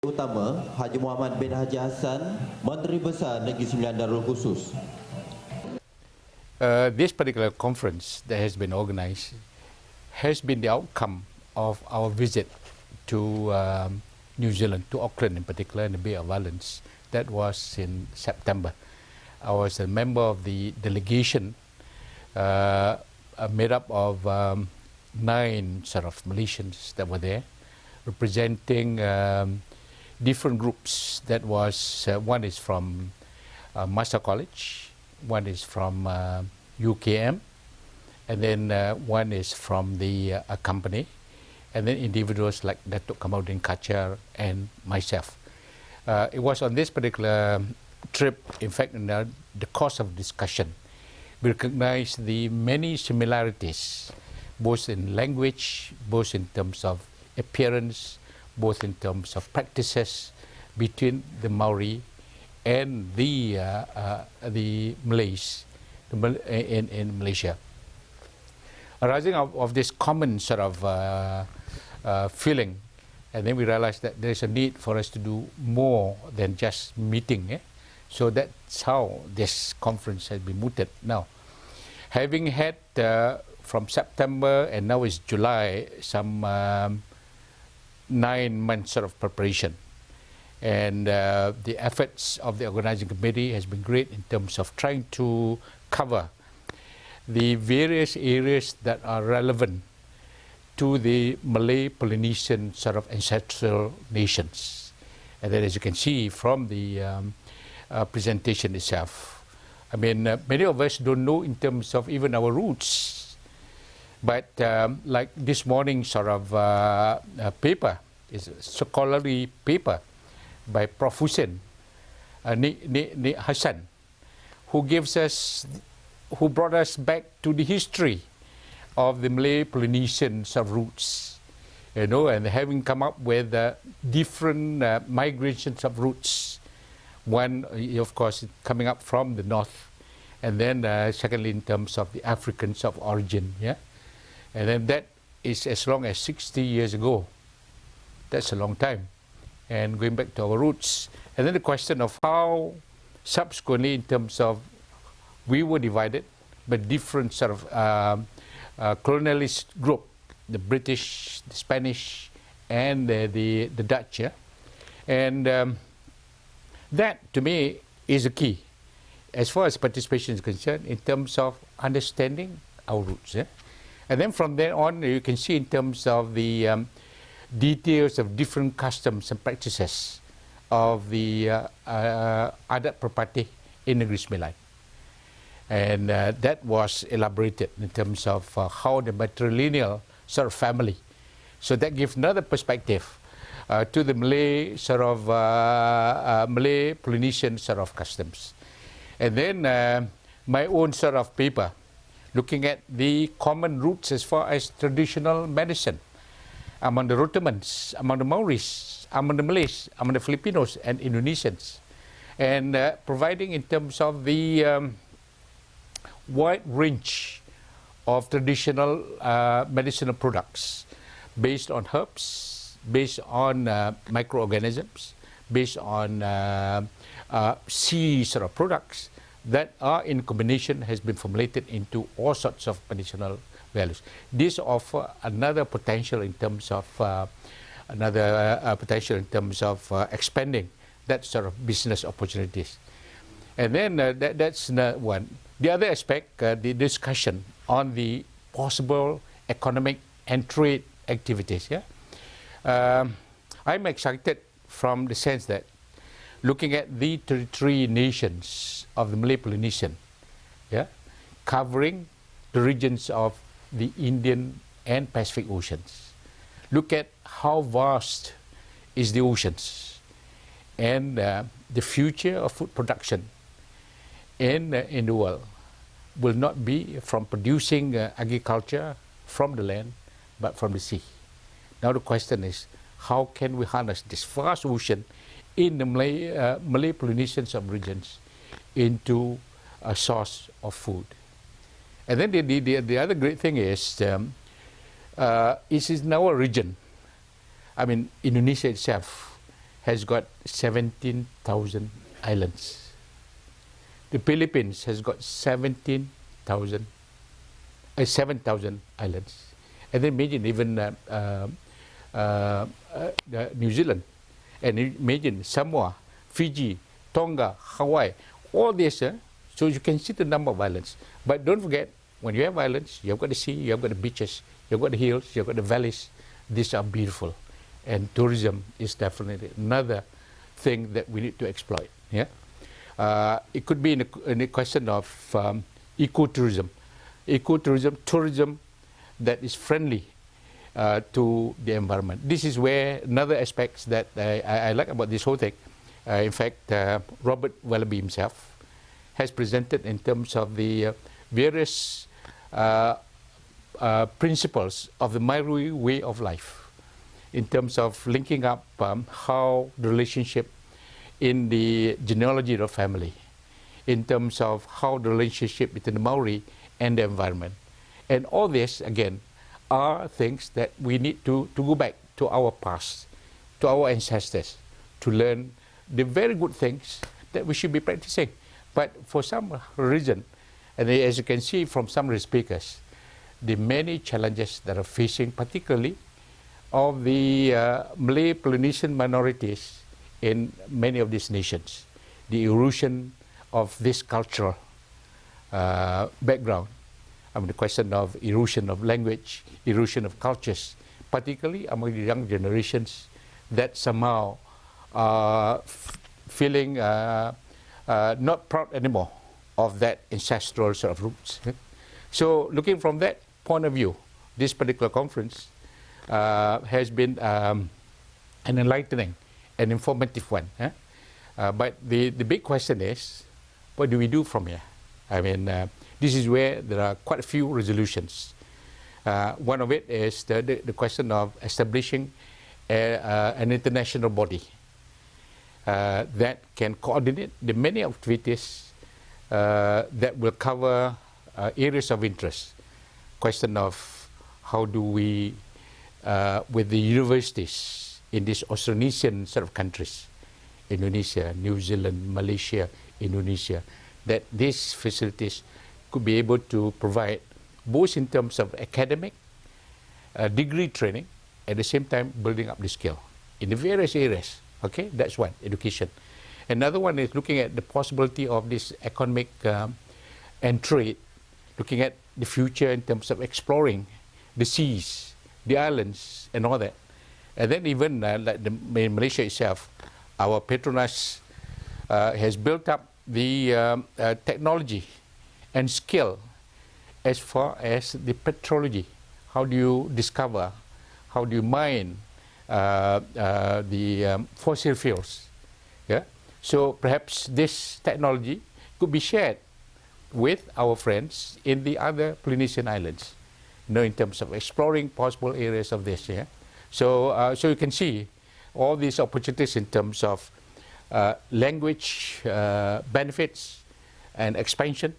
Utama Haji Muhammad bin Haji Hassan, Menteri Besar Negeri Sembilan Darul Khusus. This particular conference that has been organized has been the outcome of our visit to New Zealand, to Auckland in particular, in the Bay of Islands. That was in September. I was a member of the delegation made up of 9 sort of Malaysians that were there, representing different groups. That was, one is from Master College, one is from UKM, and then one is from the company, and then individuals like Datuk Kamarudin Kachar and myself. It was on this particular trip, in fact, in the course of discussion, we recognized the many similarities, both in language, both in terms of appearance, both in terms of practices between the Maori and the Malays in Malaysia. Arising of this common sort of feeling, and then we realized that there is a need for us to do more than just meeting. So that's how this conference has been mooted now. Having had from September and now it's July, some 9 months sort of preparation. And the efforts of the organizing committee has been great in terms of trying to cover the various areas that are relevant to the Malay Polynesian sort of ancestral nations. And then, as you can see from the presentation itself, I mean, many of us don't know in terms of even our roots. But like this morning sort of paper, is a scholarly paper by Prof. Hussein Hassan, who brought us back to the history of the Malay Polynesian sort of roots, you know, and having come up with different migrations of roots. One, of course, coming up from the north, and then secondly in terms of the Africans of origin, yeah, and then that is as long as 60 years ago. That's a long time, and going back to our roots. And then the question of how subsequently in terms of we were divided by different sort of colonialist group, the British, the Spanish, and the Dutch. Yeah? And that to me is a key as far as participation is concerned in terms of understanding our roots. Yeah? And then from there on, you can see in terms of the details of different customs and practices of the adat perpati in Negeri Sembilan. And that was elaborated in terms of how the matrilineal sort of family. So that gives another perspective to the Malay sort of Malay Polynesian sort of customs. And then my own sort of paper, looking at the common roots as far as traditional medicine among the Rotomans, among the Maoris, among the Malays, among the Filipinos and Indonesians, and providing in terms of the wide range of traditional medicinal products based on herbs, based on microorganisms, based on sea sort of products that are in combination has been formulated into all sorts of medicinal values. This offer another potential in terms of expanding that sort of business opportunities. And then that's one. The other aspect, the discussion on the possible economic and trade activities. Yeah, I'm excited from the sense that looking at the 33 nations of the Malay Polynesian, yeah, covering the regions of the Indian and Pacific Oceans. Look at how vast is the oceans, and the future of food production in the world will not be from producing agriculture from the land, but from the sea. Now the question is, how can we harness this vast ocean in the Malay Polynesian sub-regions into a source of food? And then the other great thing is, it is in our region. I mean, Indonesia itself has got 17,000 islands. The Philippines has got 7,000 islands. And then imagine even New Zealand, and imagine Samoa, Fiji, Tonga, Hawaii, all this. So you can see the number of islands. But don't forget, when you have islands, you've got the sea, you've got the beaches, you've got the hills, you've got the valleys. These are beautiful. And tourism is definitely another thing that we need to exploit. Yeah, it could be in a question of ecotourism, tourism that is friendly to the environment. This is where another aspects that I like about this whole thing. In fact, Robert Wallaby himself has presented in terms of the various principles of the Maori way of life, in terms of linking up how the relationship in the genealogy of the family, in terms of how the relationship between the Maori and the environment. And all this, again, are things that we need to go back to our past, to our ancestors, to learn the very good things that we should be practicing. But for some reason, and as you can see from some of the speakers, the many challenges that are facing, particularly of the Malay Polynesian minorities in many of these nations, the erosion of this cultural background. I mean, the question of erosion of language, erosion of cultures, particularly among the young generations that somehow are feeling not proud anymore of that ancestral sort of roots. So looking from that point of view, this particular conference has been an enlightening and informative one. But the big question is, what do we do from here? I mean, this is where there are quite a few resolutions. One of it is the question of establishing an international body that can coordinate the many activities that will cover areas of interest. Question of how do we, with the universities in these Austronesian sort of countries, Indonesia, New Zealand, Malaysia, Indonesia, that these facilities could be able to provide both in terms of academic degree training, at the same time building up the skill in the various areas. Okay, that's one, education. Another one is looking at the possibility of this economic and trade, looking at the future in terms of exploring the seas, the islands, and all that. And then even like in Malaysia itself, our Petronas has built up the technology and skill as far as the petrology. How do you discover, how do you mine the fossil fuels? Yeah? So perhaps this technology could be shared with our friends in the other Polynesian islands, you know, in terms of exploring possible areas of this. Yeah? So, so you can see all these opportunities in terms of language benefits and expansion,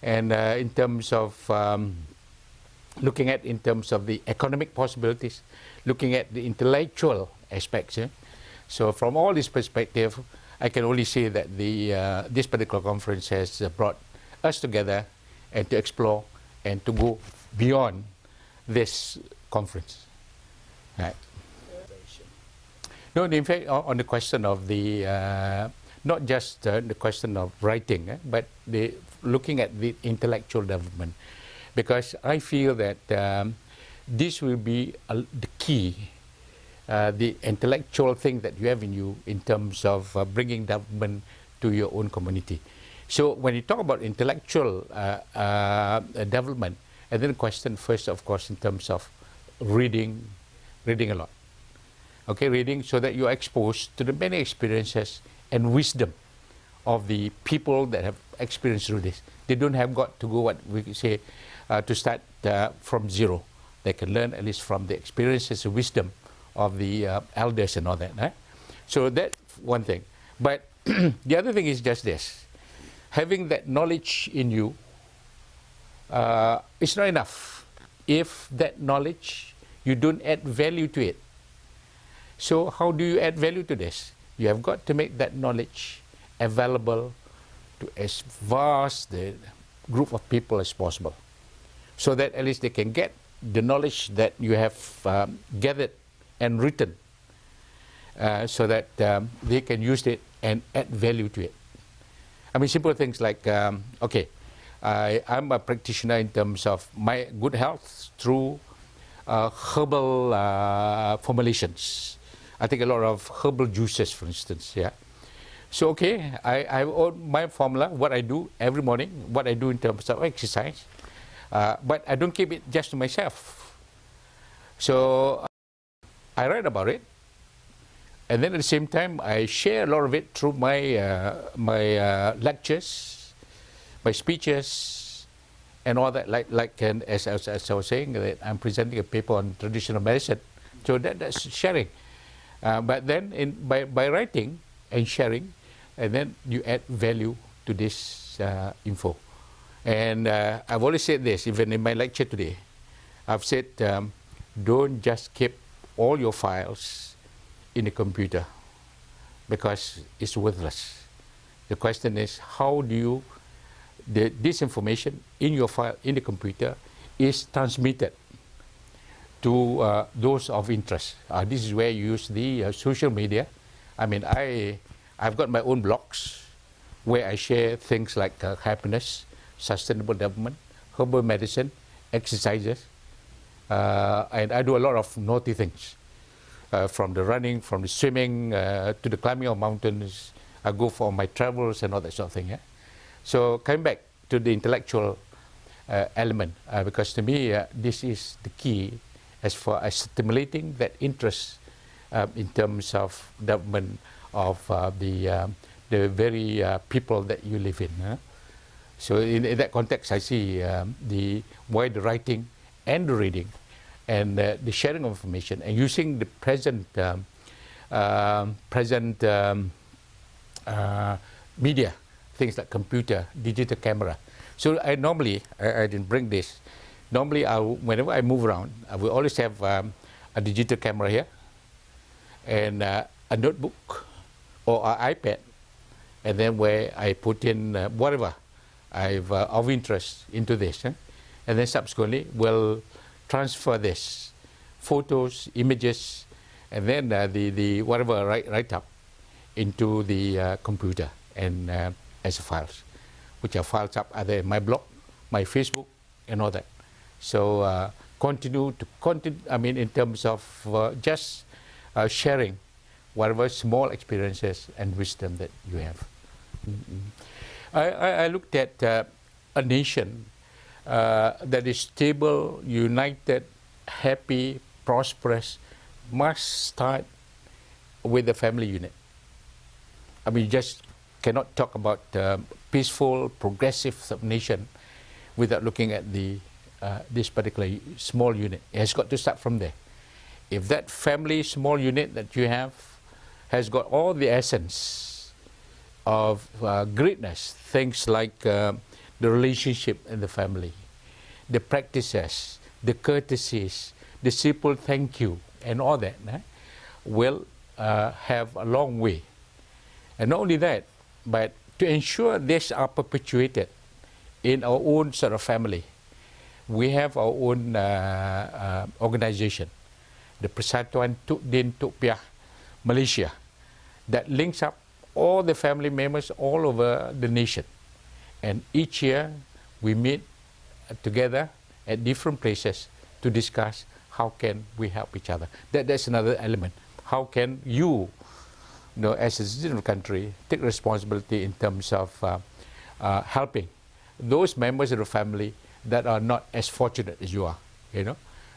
and in terms of looking at in terms of the economic possibilities, looking at the intellectual aspects. Yeah? So from all this perspective, I can only say that the this particular conference has brought us together and to explore and to go beyond this conference. Right. No, in fact, on the question of the, not just the question of writing, but looking at the intellectual development, because I feel that this will be the key, the intellectual thing that you have in you in terms of bringing development to your own community. So when you talk about intellectual development, and then the question first, of course, in terms of reading a lot. Okay, reading so that you're exposed to the many experiences and wisdom of the people that have experienced through this. They don't have got to go, what we say, to start from zero. They can learn at least from the experiences and wisdom of the elders and all that. Eh? So that's one thing. But the other thing is just this. Having that knowledge in you is not enough if that knowledge, you don't add value to it. So how do you add value to this? You have got to make that knowledge available to as vast the group of people as possible, so that at least they can get the knowledge that you have gathered and written, so that they can use it and add value to it. I mean, simple things like, okay, I'm a practitioner in terms of my good health through herbal formulations. I take a lot of herbal juices, for instance, yeah. So, okay, I own my formula, what I do every morning, what I do in terms of exercise, but I don't keep it just to myself. So, I write about it, and then at the same time, I share a lot of it through my lectures, my speeches, and all that. And as I was saying, that I'm presenting a paper on traditional medicine, so that's sharing. But then, by writing and sharing, and then you add value to this info. And I've always said this, even in my lecture today, I've said, don't just keep all your files in the computer, because it's worthless. The question is, how do you, this information in your file in the computer is transmitted to those of interest. This is where you use the social media. I mean, I've got my own blogs where I share things like happiness, sustainable development, herbal medicine, exercises, and I do a lot of naughty things, from the running, from the swimming, to the climbing of mountains. I go for my travels and all that sort of thing. Yeah? So coming back to the intellectual element, because to me this is the key as far as stimulating that interest in terms of development of the very people that you live in. So in that context, I see the writing and the reading and the sharing of information and using the present media, things like computer, digital camera. So I didn't bring this. Normally, whenever I move around, I will always have a digital camera here and a notebook or an iPad, and then where I put in whatever I've of interest into this, and then subsequently we'll transfer this photos, images, and then the whatever write up into the computer and as files, which are files up either in my blog, my Facebook, and all that. So continue. I mean, in terms of just sharing whatever small experiences and wisdom that you have. I looked at a nation that is stable, united, happy, prosperous, must start with the family unit. I mean, you just cannot talk about peaceful, progressive nation without looking at this particular small unit. It has got to start from there. If that family small unit that you have has got all the essence of greatness, things like the relationship in the family, the practices, the courtesies, the simple thank you, and all that, will have a long way. And not only that, but to ensure these are perpetuated in our own sort of family, we have our own organization, the Persatuan Tuk Din Tuk Piah Malaysia, that links up all the family members all over the nation. And each year we meet together at different places to discuss how can we help each other. That's another element. How can you, as a citizen of the country, take responsibility in terms of helping those members of the family that are not as fortunate as you are,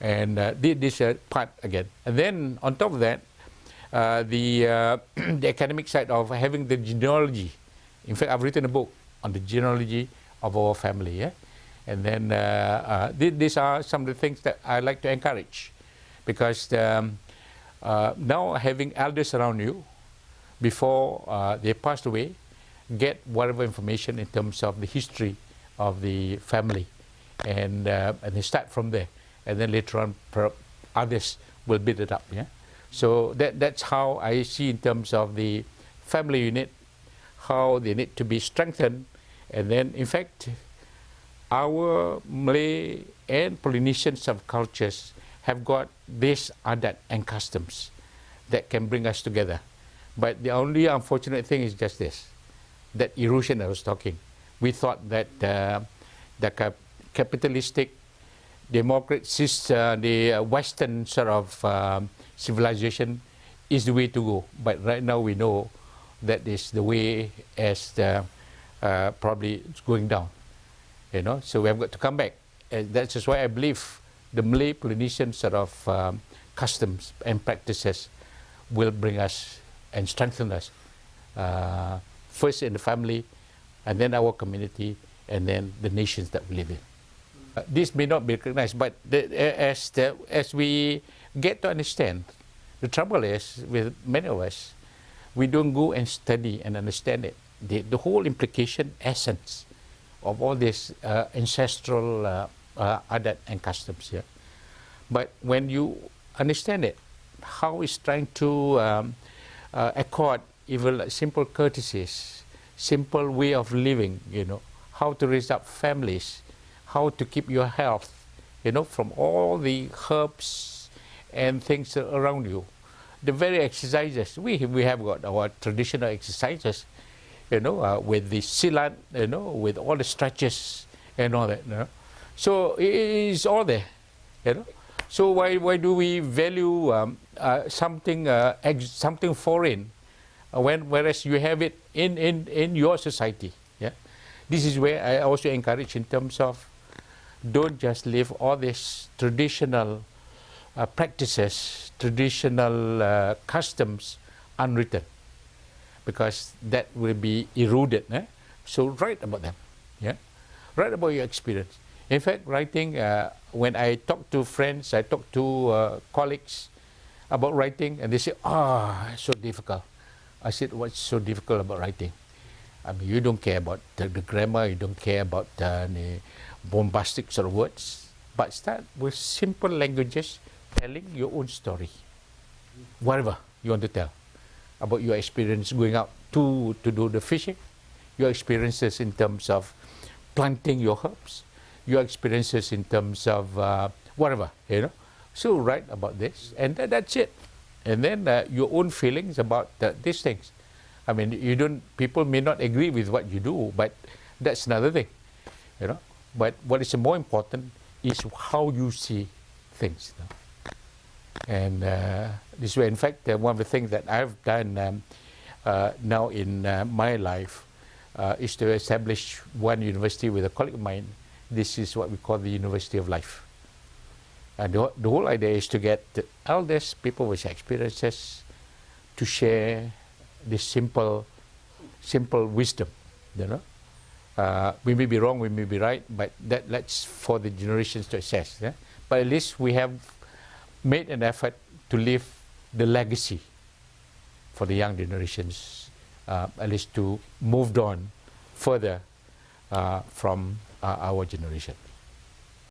and this part again. And then on top of that, the academic side of having the genealogy. In fact, I've written a book on the genealogy of our family, yeah? And then these are some of the things that I like to encourage, because now having elders around you before they passed away, get whatever information in terms of the history of the family, and they start from there, and then later on others will build it up. Yeah. So that's how I see in terms of the family unit, how they need to be strengthened. And then, in fact, our Malay and Polynesian subcultures have got this adat and customs that can bring us together. But the only unfortunate thing is just this, that erosion I was talking. We thought that the capitalistic, the Western sort of civilization is the way to go. But right now we know that is the way as probably it's going down. You know, so we have got to come back. And that's just why I believe the Malay Polynesian sort of customs and practices will bring us and strengthen us. First in the family, and then our community, and then the nations that we live in. This may not be recognized, but as we get to understand, the trouble is with many of us, we don't go and study and understand it. The whole implication, essence of all this ancestral adat and customs here. But when you understand it, how it's trying to accord even simple courtesies, simple way of living, you know, how to raise up families, how to keep your health, you know, from all the herbs and things around you. The very exercises, we have got our traditional exercises, you know, with the silat, you know, with all the stretches and all that, you know. So it's all there, you know. So why do we value something foreign whereas you have it in your society? Yeah, this is where I also encourage in terms of don't just leave all these traditional practices, traditional customs unwritten, because that will be eroded. So write about them. Yeah, write about your experience. In fact, writing, when I talk to friends, I talk to colleagues about writing, and they say, it's so difficult. I said, what's so difficult about writing? I mean, you don't care about the grammar, you don't care about the bombastic sort of words, but start with simple languages, telling your own story. Whatever you want to tell about your experience going out to do the fishing, your experiences in terms of planting your herbs, your experiences in terms of whatever, you know. So write about this, and that's it. And then your own feelings about these things. I mean, people may not agree with what you do, but that's another thing, you know. But what is more important is how you see things. You know? And this way, in fact, one of the things that I've done now in my life is to establish one university with a colleague of mine. This is what we call the University of Life. And the whole idea is to get the eldest people with experiences to share this simple wisdom, you know. We may be wrong, we may be right, but that's for the generations to assess. Yeah? But at least we have made an effort to leave the legacy for the young generations, at least to move on further from our generation.